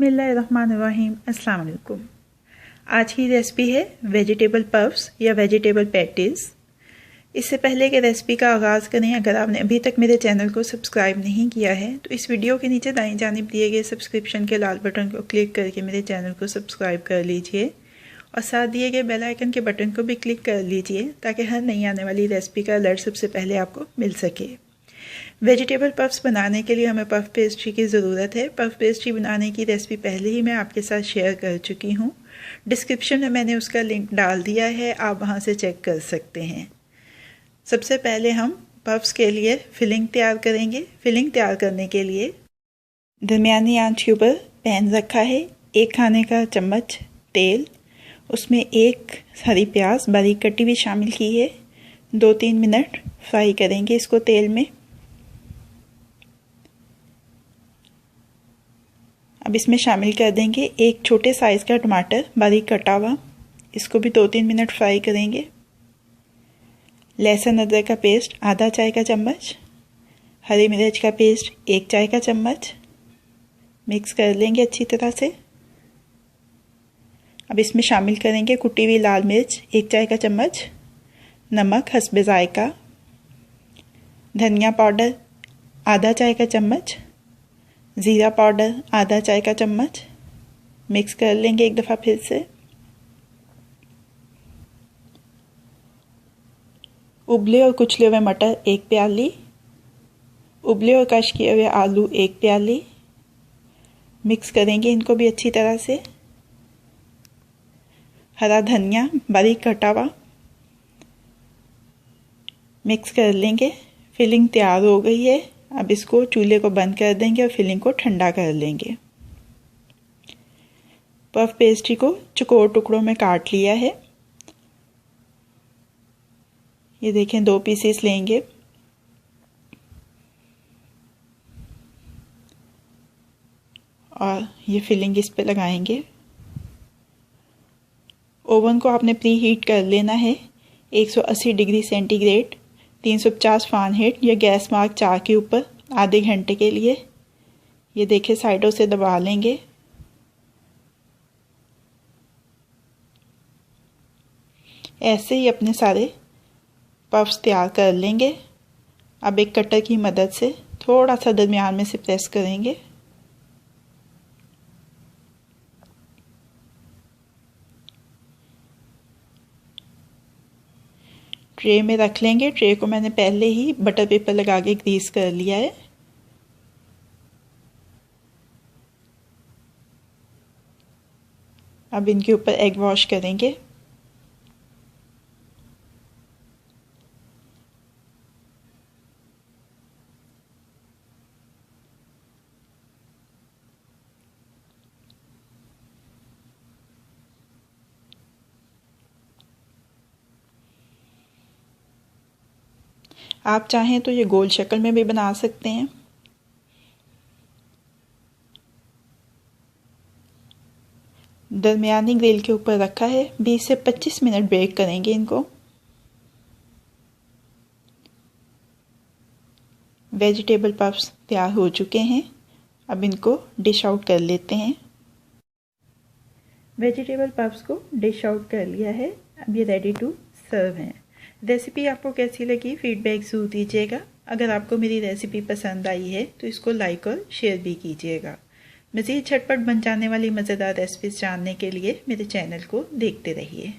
बिस्मिल्लाहिर्रहमानिर्रहीम। अस्सलाम वालेकुम। आज की रेसिपी है वेजिटेबल पफ्स या वेजिटेबल पैटीज़। इससे पहले कि रेसिपी का आगाज़ करें, अगर आपने अभी तक मेरे चैनल को सब्सक्राइब नहीं किया है तो इस वीडियो के नीचे दाईं जानिब दिए गए सब्सक्रिप्शन के लाल बटन को क्लिक करके मेरे चैनल को सब्सक्राइब कर लीजिए और साथ दिए गए बेल आइकन के बटन को भी क्लिक कर लीजिए ताकि हर नई आने वाली रेसिपी का अलर्ट सबसे पहले आपको मिल सके। वेजिटेबल पफ्स बनाने के लिए हमें पफ पेस्ट्री की ज़रूरत है। पफ पेस्ट्री बनाने की रेसिपी पहले ही मैं आपके साथ शेयर कर चुकी हूँ। डिस्क्रिप्शन में मैंने उसका लिंक डाल दिया है, आप वहाँ से चेक कर सकते हैं। सबसे पहले हम पफ्स के लिए फिलिंग तैयार करेंगे। फिलिंग तैयार करने के लिए दरमियानी आंच के ऊपर पैन रखा है। 1 खाने का चम्मच तेल, उसमें 1 हरी प्याज बारीक कटी हुई शामिल की है। 2-3 मिनट फ्राई करेंगे इसको तेल में। अब इसमें शामिल कर देंगे 1 छोटे साइज़ का टमाटर बारीक कटा हुआ, इसको भी 2-3 मिनट फ्राई करेंगे। लहसुन अदरक का पेस्ट आधा चाय का चम्मच, हरी मिर्च का पेस्ट 1 चाय का चम्मच, मिक्स कर लेंगे अच्छी तरह से। अब इसमें शामिल करेंगे कुटी हुई लाल मिर्च 1 चाय का चम्मच, नमक हस्बे जायका, धनिया पाउडर आधा चाय का चम्मच, ज़ीरा पाउडर आधा चाय का चम्मच। मिक्स कर लेंगे एक दफ़ा फिर से। उबले और कुचले हुए मटर 1 प्याली, उबले और कश किए हुए आलू 1 प्याली। मिक्स करेंगे इनको भी अच्छी तरह से। हरा धनिया बारीक कटा हुआ मिक्स कर लेंगे। फिलिंग तैयार हो गई है। अब इसको चूल्हे को बंद कर देंगे और फिलिंग को ठंडा कर लेंगे। पफ पेस्ट्री को चौकोर टुकड़ों में काट लिया है। ये देखें 2 पीसेस लेंगे। और ये फिलिंग इस पे लगाएंगे। ओवन को आपने प्री हीट कर लेना है 180 डिग्री सेंटीग्रेड 350 फ़ारेनहाइट या गैस मार्क 4 के ऊपर आधे घंटे के लिए। ये देखिए साइडों से दबा लेंगे। ऐसे ही अपने सारे पफ्स तैयार कर लेंगे। अब एक कटर की मदद से थोड़ा सा दरमियान में से प्रेस करेंगे। ट्रे में रख लेंगे। ट्रे को मैंने पहले ही बटर पेपर लगा के ग्रीस कर लिया है। अब इनके ऊपर एग वॉश करेंगे। आप चाहें तो ये गोल शक्ल में भी बना सकते हैं। दरमियानी ग्रिल के ऊपर रखा है। 20 से 25 मिनट बेक करेंगे इनको। वेजिटेबल पफ्स तैयार हो चुके हैं। अब इनको डिश आउट कर लेते हैं। वेजिटेबल पफ्स को डिश आउट कर लिया है। अब ये रेडी टू सर्व हैं। रेसिपी आपको कैसी लगी फीडबैक ज़रूर दीजिएगा। अगर आपको मेरी रेसिपी पसंद आई है तो इसको लाइक और शेयर भी कीजिएगा। मज़ीद झटपट बन जाने वाली मज़ेदार रेसिपीज़ जानने के लिए मेरे चैनल को देखते रहिए।